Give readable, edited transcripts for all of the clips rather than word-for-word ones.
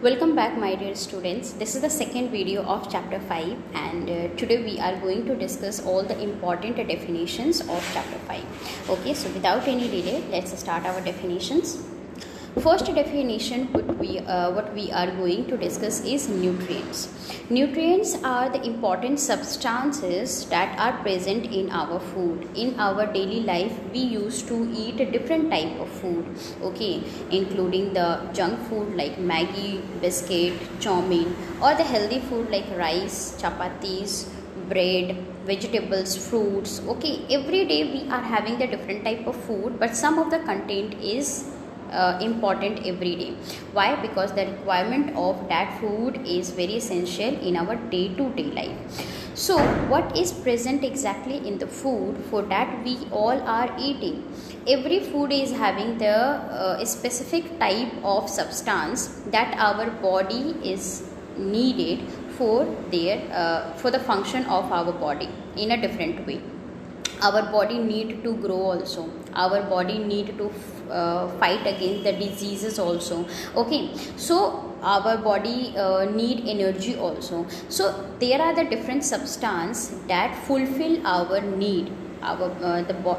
Welcome back, my dear students. This is the second video of chapter 5, and today we are going to discuss all the important definitions of chapter 5. Okay, so without any delay, let's start our definitions. First definition what we are going to discuss is nutrients. Nutrients are the important substances that are present in our food. In our daily life, we used to eat a different type of food, okay, including the junk food like Maggi, biscuit, chow mein, or the healthy food like rice, chapatis, bread, vegetables, fruits. Okay, every day we are having the different type of food, but some of the content is important every day. Why? Because the requirement of that food is very essential in our day-to-day life. So what is present exactly in the food for that we all are eating? Every food is having the specific type of substance that our body is needed for for the function of our body in a different way. Our body need to grow also, our body need to fight against the diseases also. Okay, so our body need energy also. So there are the different substance that fulfill our need, our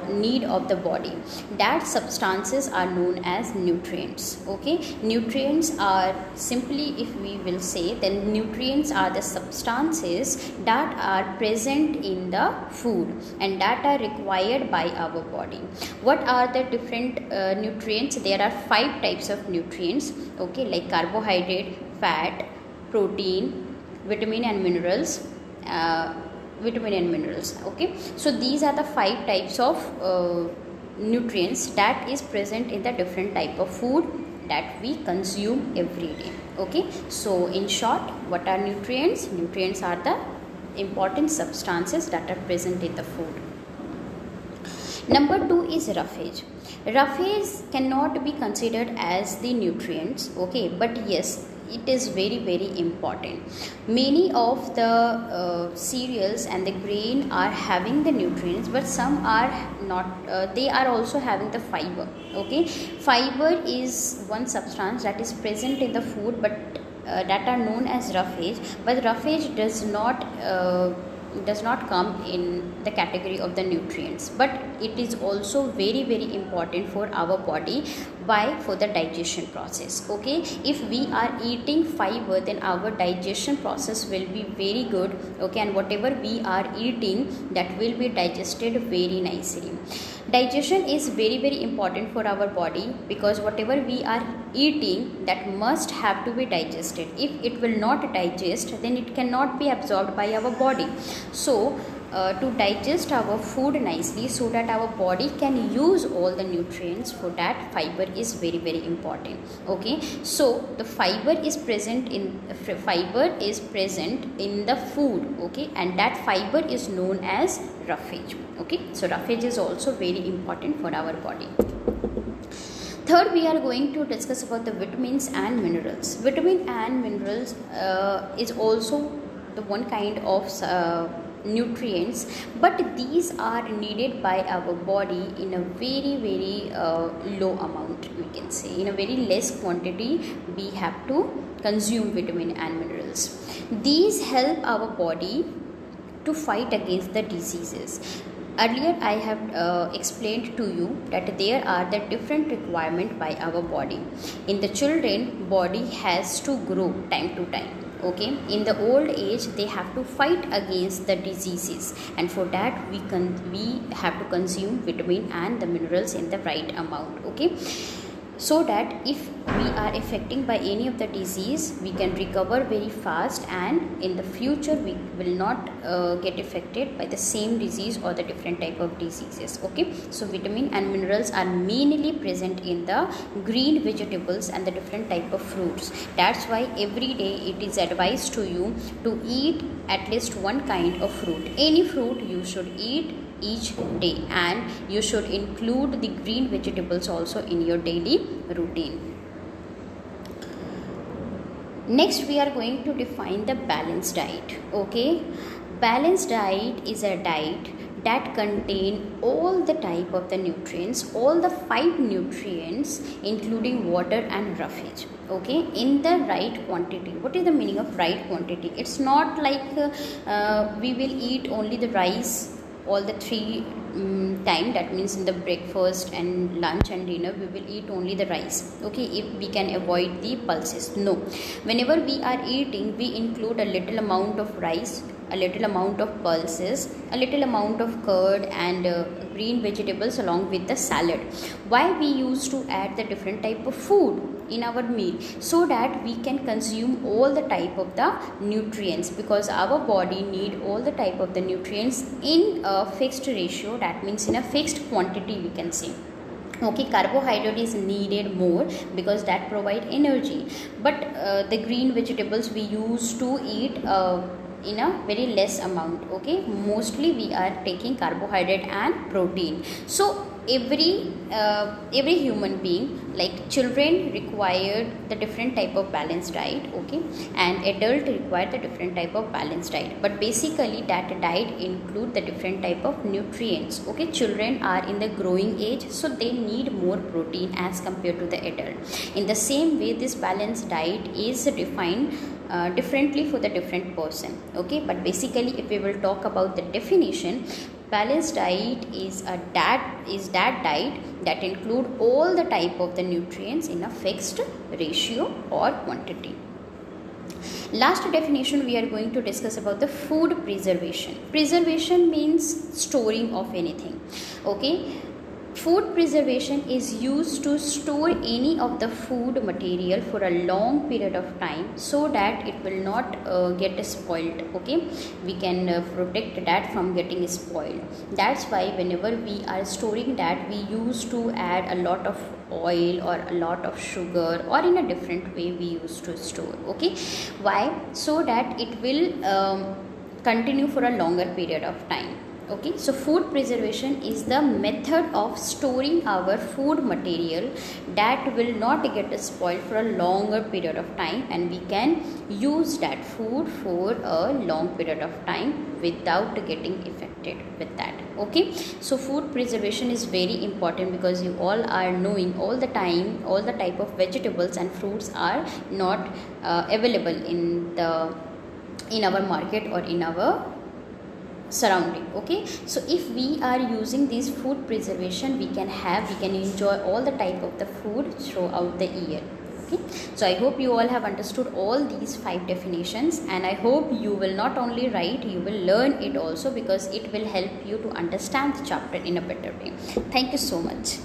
need of the body. That substances are known as nutrients. Okay, nutrients are simply, if we will say, then nutrients are the substances that are present in the food and that are required by our body. What are the different nutrients? There are 5 types of nutrients, okay, like carbohydrate, fat, protein, vitamin and minerals. Okay, so these are the 5 types of nutrients that is present in the different type of food that we consume every day. Okay, so in short, what are nutrients? Nutrients are the important substances that are present in the food. Number 2 is roughage. Roughage cannot be considered as the nutrients, okay, but yes, it is very important. Many of the cereals and the grain are having the nutrients, but some are not. They are also having the fiber. Okay, fiber is one substance that is present in the food, but that are known as roughage. But roughage does not come in the category of the nutrients, but it is also very important for our body. Why? For the digestion process. Okay, if we are eating fiber, then our digestion process will be very good. Okay, and whatever we are eating, that will be digested very nicely. Digestion is very important for our body, because whatever we are eating, that must have to be digested. If it will not digest, then it cannot be absorbed by our body. So to digest our food nicely, so that our body can use all the nutrients, for that fiber is very important. Okay, so the fiber is present in the food. Okay, and that fiber is known as roughage. Okay, so roughage is also very important for our body. Third, we are going to discuss about the vitamins and minerals. Vitamin and minerals is also the one kind of nutrients, but these are needed by our body in a very low amount, we can say. In a very less quantity we have to consume vitamin and minerals. These help our body to fight against the diseases. Earlier I have explained to you that there are the different requirement by our body. In the children, body has to grow time to time. Okay, in the old age they have to fight against the diseases, and for that we have to consume vitamin and the minerals in the right amount. Okay, so that if we are affected by any of the disease, we can recover very fast, and in the future we will not get affected by the same disease or the different type of diseases. Okay, so vitamin and minerals are mainly present in the green vegetables and the different type of fruits. That's why every day it is advised to you to eat at least one kind of fruit. Any fruit you should eat each day, and you should include the green vegetables also in your daily routine. Next, we are going to define the balanced diet. Okay, balanced diet is a diet that contain all the type of the nutrients, all the 5 nutrients including water and roughage, okay, in the right quantity. What is the meaning of right quantity? It's not like we will eat only the rice all the 3 time, that means in the breakfast and lunch and dinner we will eat only the rice, okay, if we can avoid the pulses. No, whenever we are eating, we include a little amount of rice, a little amount of pulses, a little amount of curd and green vegetables along with the salad. Why we used to add the different type of food in our meal? So that we can consume all the type of the nutrients, because our body need all the type of the nutrients in a fixed ratio, that means in a fixed quantity, we can say. Okay, carbohydrate is needed more because that provide energy, but the green vegetables we used to eat in a very less amount, okay. Mostly we are taking carbohydrate and protein. So every human being, like children require the different type of balanced diet, okay, and adult require the different type of balanced diet, but basically that diet include the different type of nutrients, okay. Children are in the growing age, so they need more protein as compared to the adult. In the same way, this balanced diet is defined differently for the different person, okay. But basically if we will talk about the definition, balanced diet is that diet that include all the type of the nutrients in a fixed ratio or quantity. Last definition we are going to discuss about the food preservation. Preservation means storing of anything, okay. Food preservation is used to store any of the food material for a long period of time, so that it will not get spoiled, okay. We can protect that from getting spoiled. That's why whenever we are storing that, we used to add a lot of oil or a lot of sugar, or in a different way we used to store, okay. Why? So that it will continue for a longer period of time, okay. So food preservation is the method of storing our food material that will not get spoiled for a longer period of time, and we can use that food for a long period of time without getting affected with that, okay. So food preservation is very important, because you all are knowing all the time all the type of vegetables and fruits are not available in our market or in our surrounding, okay. So if we are using this food preservation, we can enjoy all the type of the food throughout the year, okay. So I hope you all have understood all these 5 definitions, and I hope you will not only write, you will learn it also, because it will help you to understand the chapter in a better way. Thank you so much.